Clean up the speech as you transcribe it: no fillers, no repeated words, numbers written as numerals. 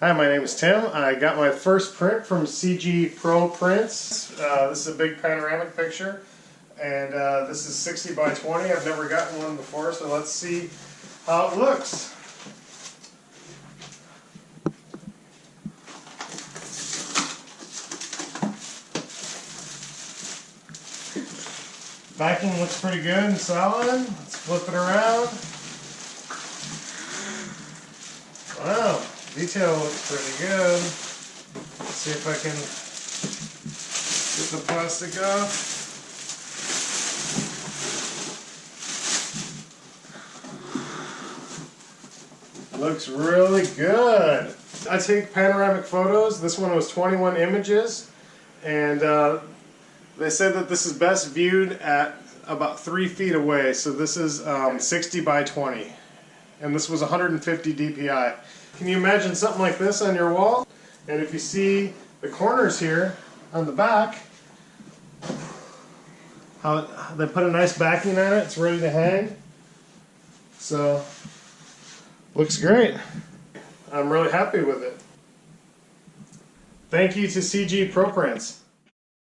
Hi, my name is Tim. I got my first print from CG Pro Prints. This is a big panoramic picture, and this is 60 by 20. I've never gotten one before, so let's see how it looks. Backing looks pretty good and solid. Let's flip it around. Wow, detail looks pretty good. Let's see if I can get the plastic off. Looks really good. I take panoramic photos. This one was 21 images, and they said that this is best viewed at about 3 feet away. So this is 60 by 20. And this was 150 DPI. Can you imagine something like this on your wall? And if you see the corners here on the back, how they put a nice backing on it, it's ready to hang. So, looks great. I'm really happy with it. Thank you to CG Pro Prints.